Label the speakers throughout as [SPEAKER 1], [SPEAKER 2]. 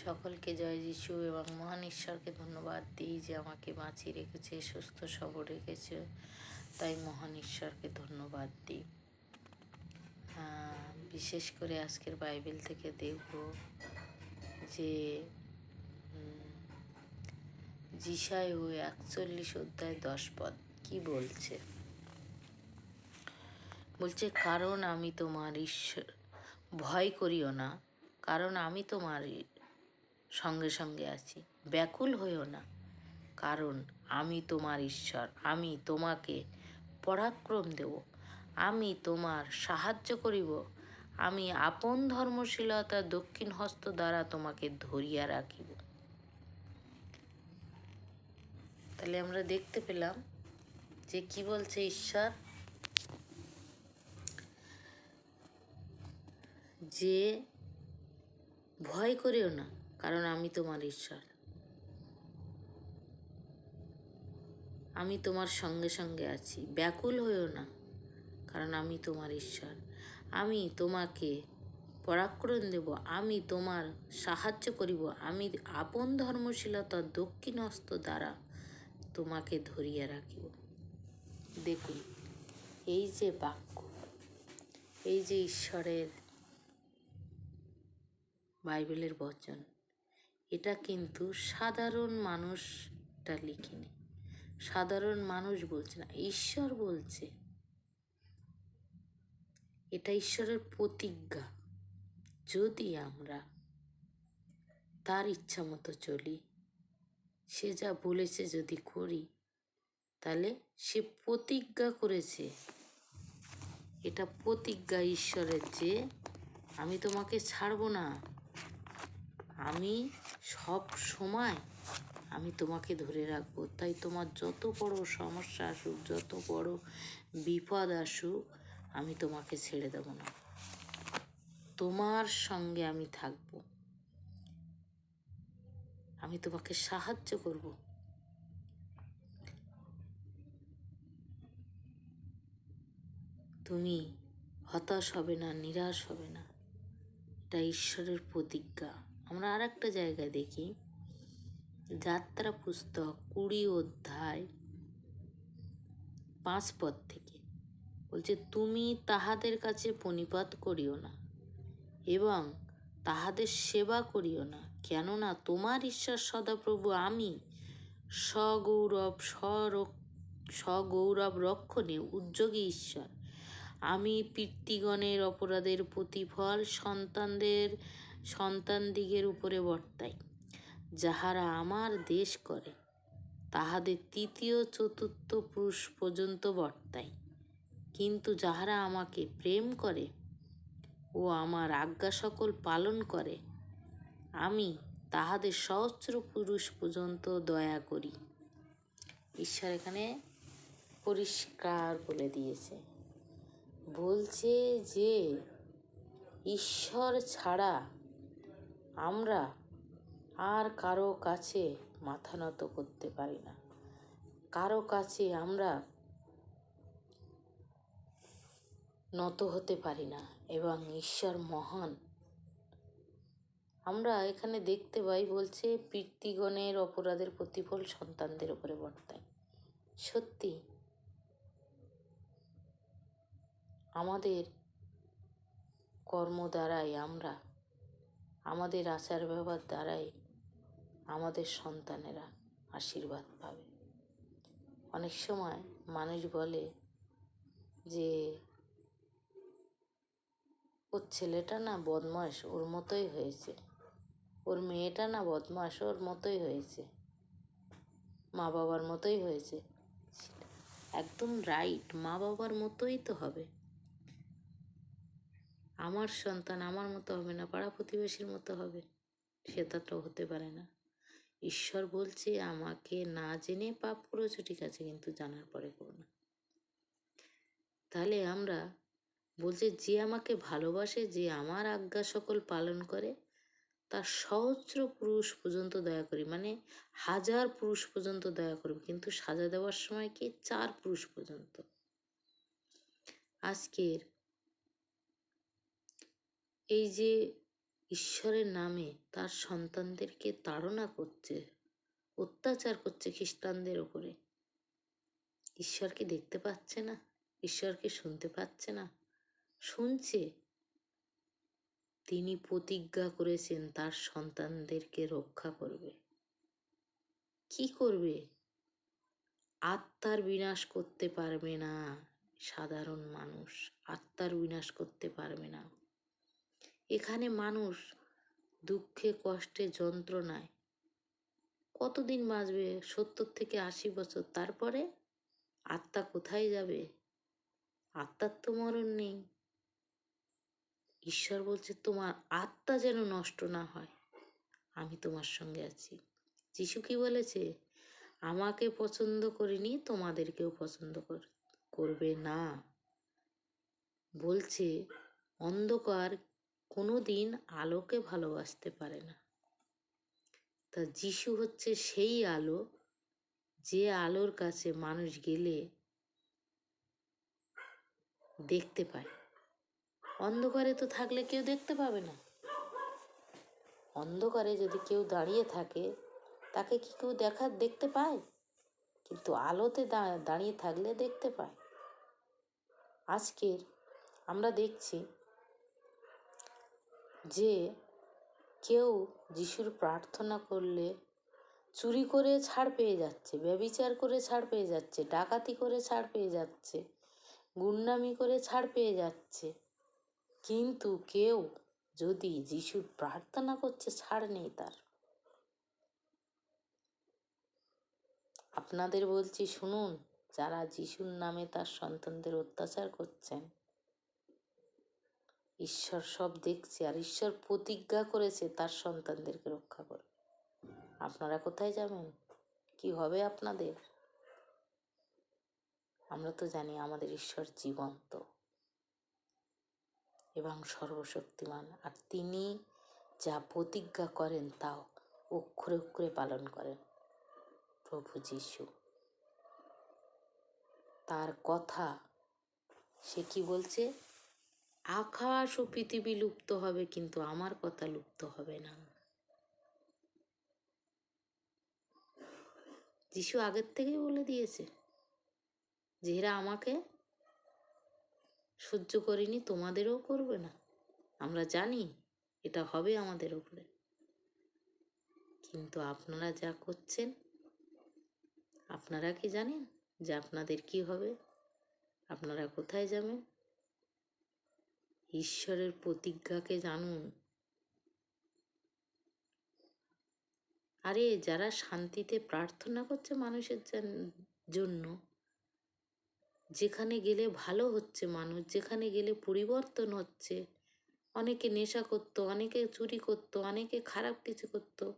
[SPEAKER 1] সকলকে জয় যিশু এবং মহান ঈশ্বরকে ধন্যবাদ দিই যে আমাকে বাঁচিয়ে রেখেছে, সুস্থ সবল রেখেছে, তাই মহান ঈশ্বরকে ধন্যবাদ দিই। বিশেষ করে আজকের বাইবেল থেকে দেখব যে যিশায় 41 অধ্যায় 10 পদ কি বলছে। বলছে, কারণ আমি তোমার ঈশ্বর, ভয় করিও না, কারণ আমি তোমার সঙ্গে সঙ্গে আছি। ব্যাকুল হইও না, কারণ আমি তোমার ঈশ্বর। আমি তোমাকে পরাক্রম দেব, আমি তোমার সাহায্য করিব। আমি আপন ধর্মশীলতা দক্ষিণ হস্ত দ্বারা তোমাকে ধরিয়া রাখিব। তাহলে আমরা দেখতে পেলাম যে কি বলছে ঈশ্বর, যে ভয় করিও না, কারণ আমি তোমার ঈশ্বর। আমি তোমার সঙ্গে সঙ্গে আছি। ব্যাকুল হইও না, কারণ আমি তোমার ঈশ্বর। আমি তোমাকে পরাক্রম দেব, আমি তোমার সাহায্য করিব। আমি আপন ধর্মশীলতার দক্ষিণ হস্ত দ্বারা তোমাকে ধরিয়া রাখিব। দেখুন, এই যে বাক্য, এই যে ঈশ্বরের বাইবেলের বচন, এটা কিন্তু সাধারণ মানুষটা লিখিনি, সাধারণ মানুষ বলছে না, ঈশ্বর বলছে। এটা ঈশ্বরের প্রতিজ্ঞা। যদি আমরা তার ইচ্ছা মতো চলি, সে যা বলেছে যদি করি, তাহলে সে প্রতিজ্ঞা করেছে, এটা প্রতিজ্ঞা ঈশ্বরের, যে আমি তোমাকে ছাড়ব না, আমি সব সময় আমি তোমাকে ধরে রাখবো। তাই তোমার যত বড় সমস্যা আসুক, যত বড় বিপদ আসুক, আমি তোমাকে ছেড়ে দেব না, তোমার সঙ্গে আমি থাকব, আমি তোমাকে সাহায্য করব। তুমি হতাশ হবে না, নিরাশ হবে না। এটা ঈশ্বরের প্রতিজ্ঞা। আমরা আর একটা জায়গায় দেখি, যাত্রা পুস্তক 20 অধ্যায় 5 পদ থেকে বলছে, তুমি তাহাদের কাছে প্রণিপাত করিও না এবং তাহাদের সেবা করিও না, কেননা তোমার ঈশ্বর সদাপ্রভু আমি সগৌরব রক্ষণে উদ্যোগী ঈশ্বর। আমি পিতৃগণের অপরাধের প্রতিফল সন্তানদিগের উপরে বর্তাই। যাহারা আমার দেশ করে তাহাদের তৃতীয় চতুর্থ পুরুষ পর্যন্ত বর্তাই। কিন্তু যাহারা আমাকে প্রেম করে ও আমার আজ্ঞা সকল পালন করে, আমি তাহাদের সহস্র পুরুষ পর্যন্ত দয়া করি। ঈশ্বর এখানে পরিষ্কার বলে দিয়েছে, বলছে যে ঈশ্বর ছাড়া আমরা আর কারো কাছে মাথা নত করতে পারি না, কারো কাছে আমরা নত হতে পারি না, এবং ঈশ্বর মহান। আমরা এখানে দেখতে পাই, বলছে পিতৃগণের অপরাধের প্রতিফল সন্তানদের উপরে বর্তায়। সত্যি আমাদের কর্ম দ্বারাই, আমরা আমাদের আচার ব্যবহার দ্বারাই আমাদের সন্তানেরা আশীর্বাদ পাবে। অনেক সময় মানুষ বলে যে ওর ছেলেটা না বদমাশ, ওর মতোই হয়েছে, ওর মেয়েটা না বদমাশ, ওর মতোই হয়েছে, মা বাবার মতোই হয়েছে। একদম রাইট, মা বাবার মতোই তো হবে। আমার সন্তান আমার মতো হবে না, পাড়া প্রতিবেশীর মতো হবে, সেটা তো হতে পারে না। ঈশ্বর বলছে, আমাকে না জেনে পাপ করেছো, ঠিক আছে, কিন্তু জানার পরে করো না। তাহলে আমরা বলছে, যে আমাকে ভালোবাসে, যে আমার আজ্ঞা সকল পালন করে, তার সহস্র পুরুষ পর্যন্ত দয়া করি, মানে 1000 পুরুষ পর্যন্ত দয়া করবে। কিন্তু সাজা দেওয়ার সময় কি 4 পুরুষ পর্যন্ত। আজকের এই যে ঈশ্বরের নামে তার সন্তানদেরকে তাড়না করছে, অত্যাচার করছে খ্রিস্টানদের ওপরে। ঈশ্বরকে দেখতে পাচ্ছে না? ঈশ্বরকে শুনতে পাচ্ছে না? শুনছে। তিনি প্রতিজ্ঞা করেছেন তার সন্তানদেরকে রক্ষা করবে। কি করবে? আত্মার বিনাশ করতে পারবে না। সাধারণ মানুষ আত্মার বিনাশ করতে পারবে না। এখানে মানুষ দুঃখে কষ্টে যন্ত্রণায় কতদিন বাঁচবে? 70 থেকে 80 বছর। তারপরে আত্মা কোথায় যাবে? আত্মার তো মরণ নেই। ঈশ্বর বলছে তোমার আত্মা যেন নষ্ট না হয়, আমি তোমার সঙ্গে আছি। যিশু কি বলেছে? আমাকে পছন্দ করিনি, তোমাদেরকেও পছন্দ করবে না। বলছে অন্ধকার কোনোদিন আলোকে ভালোবাসতে পারে না। তা যিশু হচ্ছে সেই আলো, যে আলোর কাছে মানুষ গেলে দেখতে পায়। অন্ধকারে তো থাকলে কেউ দেখতে পাবে না। অন্ধকারে যদি কেউ দাঁড়িয়ে থাকে তাকে কি কেউ দেখতে পায়? কিন্তু আলোতে দাঁড়িয়ে থাকলে দেখতে পায়। আজকের আমরা দেখছি যে কেউ যিশুর প্রার্থনা করলে চুরি করে ছাড় পেয়ে যাচ্ছে, ব্যভিচার করে ছাড় পেয়ে যাচ্ছে, ডাকাতি করে ছাড় পেয়ে যাচ্ছে, গুন্ডামি করে ছাড় পেয়ে যাচ্ছে। কিন্তু কেউ যদি যিশুর প্রার্থনা করছে, ছাড় নেই তার। আপনাদের বলছি শুনুন, যারা যিশুর নামে তার সন্তানদের অত্যাচার করছেন, ঈশ্বর সব দেখছে। আর ঈশ্বর প্রতিজ্ঞা করেছে তার সন্তানদেরকে রক্ষা করবে। আপনারা কোথায় যাবেন? কি হবে আপনাদের? আমরা তো জানি আমাদের ঈশ্বর জীবন্ত এবং সর্বশক্তিমান। আর তিনি যা প্রতিজ্ঞা করেন তাও অক্ষরে অক্ষরে পালন করেন। প্রভু যিশু তার কথা, সে কি বলছে? আকাশ ও পৃথিবী লুপ্ত হবে কিন্তু আমার কথা লুপ্ত হবে না। যিশু আগের থেকেই বলে দিয়েছে যে এরা আমাকে সহ্য করেনি, তোমাদেরও করবে না। আমরা জানি এটা হবে আমাদের উপরে। কিন্তু আপনারা যা করছেন, আপনারা কি জানেন যে আপনাদের কি হবে? আপনারা কোথায় যাবেন? ঈশ্বরের প্রতিজ্ঞাকে জানুন। আরে যারা শান্তিতে প্রার্থনা করছে মানুষের জন্য, যেখানে গেলে ভালো হচ্ছে মানুষ, যেখানে গেলে পরিবর্তন হচ্ছে, অনেকে নেশা করতো, অনেকে চুরি করতো, অনেকে খারাপ কিছু করতো,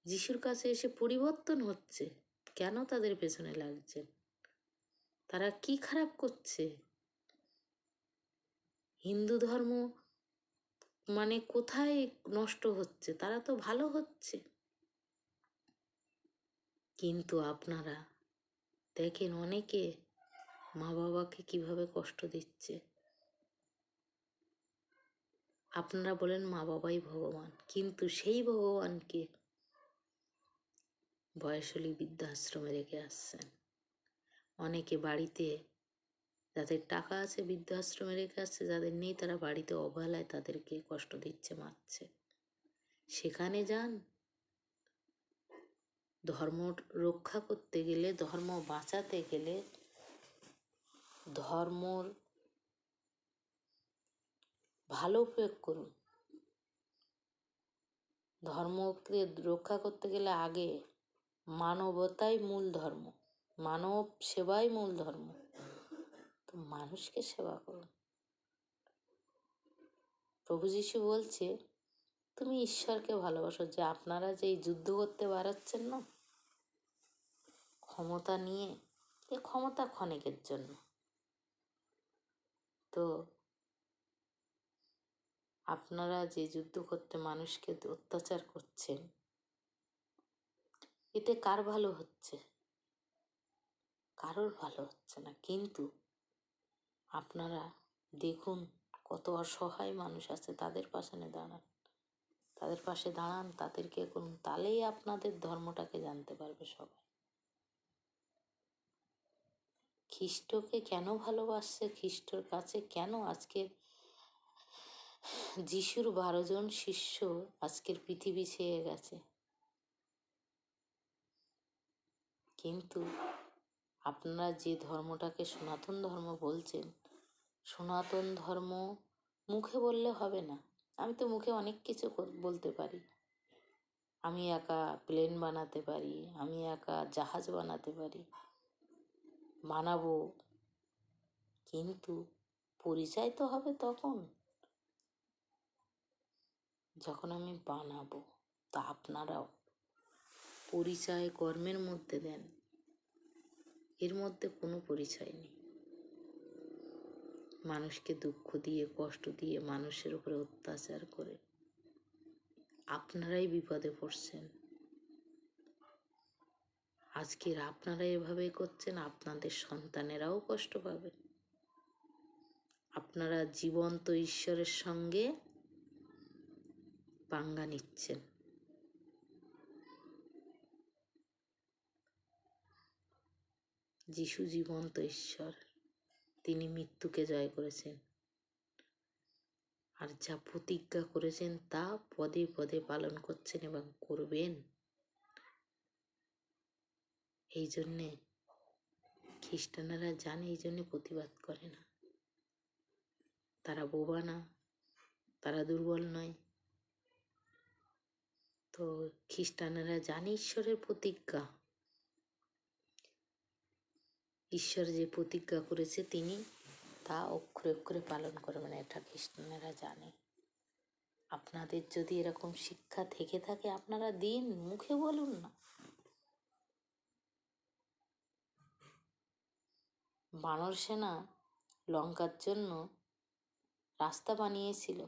[SPEAKER 1] যিশুর কাছে এসে পরিবর্তন হচ্ছে। কেন তাদের পেছনে লাগছে? তারা কি খারাপ করছে? হিন্দু ধর্ম মানে কোথায় নষ্ট হচ্ছে? তারা তো ভালো হচ্ছে। কিন্তু আপনারা দেখেন অনেকে মা বাবাকে কিভাবে কষ্ট দিচ্ছে। আপনারা বলেন মা বাবাই ভগবান, কিন্তু সেই ভগবানকে বয়স হলে বৃদ্ধাশ্রমে রেখে আসছেন। অনেকে বাড়িতে যাদের টাকা আছে বৃদ্ধাশ্রমে রেখে আসছে, যাদের নেই তারা বাড়িতে অবহেলায় তাদেরকে কষ্ট দিচ্ছে, মারছে। সেখানে যান। ধর্ম রক্ষা করতে গেলে, ধর্ম বাঁচাতে গেলে ধর্মর ভালো প্রয়োগ করুন। ধর্মকে রক্ষা করতে গেলে আগে মানবতাই মূল ধর্ম, মানব সেবাই মূল ধর্ম। তো মানুষকে সেবা করুন। প্রভু যিশু বলছে তুমি ঈশ্বরকে ভালোবাসো। যে আপনারা যে এই যুদ্ধ করতে বাড়াচ্ছেন না ক্ষমতা নিয়ে, এ ক্ষমতা ক্ষণিকের জন্য। তো আপনারা যে যুদ্ধ করতে মানুষকে অত্যাচার করছেন, এতে কার ভালো হচ্ছে? কারোর ভালো হচ্ছে না। কিন্তু আপনারা দেখুন কত অসহায় মানুষ আছে, তাদের পাশে দাঁড়ান। তাদের পাশে দাঁড়ান, তাদেরকে করুন, তাহলেই আপনাদের ধর্মটাকে জানতে পারবে সবাই। খ্রিস্টকে কেন ভালোবাসছে, খ্রিস্টর কাছে কেন আজকের যিশুর 12 জন শিষ্য আজকের পৃথিবী ছেয়ে গেছে, কিন্তু আপনারা যে ধর্মটাকে সনাতন ধর্ম বলছেন, সনাতন ধর্ম মুখে বললে হবে না। আমি তো মুখে অনেক কিছু বলতে পারি, আমি একা প্লেন বানাতে পারি, আমি একা জাহাজ বানাতে পারি, বানাবো, কিন্তু পরিচয় তো হবে তখন যখন আমি বানাবো। তা আপনারাও পরিচয় কর্মের মধ্যে দেন, এর মধ্যে কোনো পরিচয় নেই। মানুষকে দুঃখ দিয়ে, কষ্ট দিয়ে, মানুষের উপরে অত্যাচার করে আপনারাই বিপদে পড়ছেন। আজকের আপনারা এভাবে করছেন, আপনাদের সন্তানেরাও কষ্ট পাবে। আপনারা জীবন্ত ঈশ্বরের সঙ্গে পাঙ্গা নিচ্ছেন। যিশু জীবন্ত ঈশ্বর, তিনি মৃত্যুকে জয় করেছেন, আর যা প্রতিজ্ঞা করেছেন তা পদে পদে পালন করছেন এবং করবেন। এই জন্যে খ্রিস্টানেরা জানে, এই জন্যে প্রতিবাদ করে না। তারা বোবা না, তারা দুর্বল নয়। তো খ্রিস্টানেরা জানে ঈশ্বরের প্রতিজ্ঞা, ঈশ্বর যে প্রতিজ্ঞা করেছে তিনি তা অক্ষরে অক্ষরে পালন করবেন, এটা খ্রিস্টানেরা জানে। আপনাদের যদি এরকম শিক্ষা থেকে থাকে আপনারা দিন, মুখে বলুন না। বানর সেনা লঙ্কার জন্য রাস্তা বানিয়েছিল,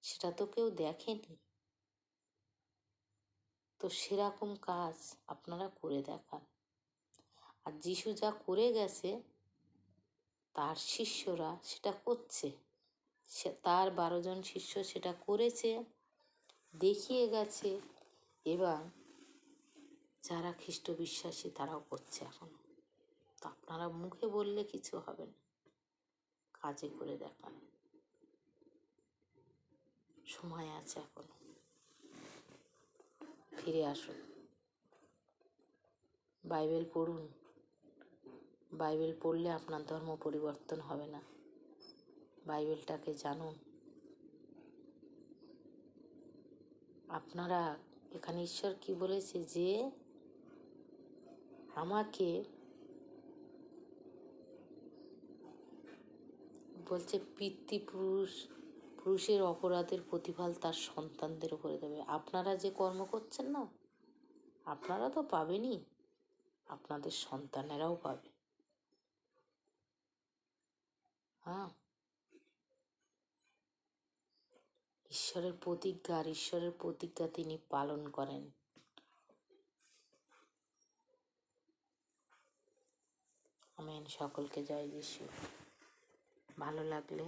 [SPEAKER 1] সেটা তো কেউ দেখেনি। তো সেরকম কাজ আপনারা করে দেখান। আর যিশু যা করে গেছে তার শিষ্যরা সেটা করছে, সে তার 12 জন শিষ্য সেটা করেছে, দেখিয়ে গেছে, এবং যারা খ্রিস্ট বিশ্বাসী তারাও করছে এখন। তো আপনারা মুখে বললে কিছু হবে না, কাজে করে দেখান। সময় আছে এখন, ফিরে আসুন, বাইবেল পড়ুন। বাইবেল পড়লে আপনার ধর্ম পরিবর্তন হবে না, বাইবেলটাকে জানুন। আপনারা এখানে ঈশ্বর কি বলেছে, যে আমাকে বলছে পুরুষের অপরাধের প্রতিফল তার সন্তানদের উপরে দেবে। আপনারা যে কর্ম করছেন না, আপনারা তো পাবেনই, আপনাদের সন্তানেরাও পাবে। হ্যাঁ, ঈশ্বরের প্রতিজ্ঞা, আর ঈশ্বরের প্রতিজ্ঞা তিনি পালন করেন। আমেন। সকলকে জয় যিশু। ভালো লাগলে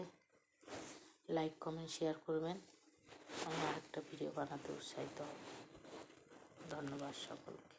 [SPEAKER 1] লাইক, কমেন্ট, শেয়ার করবেন। আমি আরেকটা ভিডিও বানাতে উৎসাহিত হব। ধন্যবাদ সকলকে।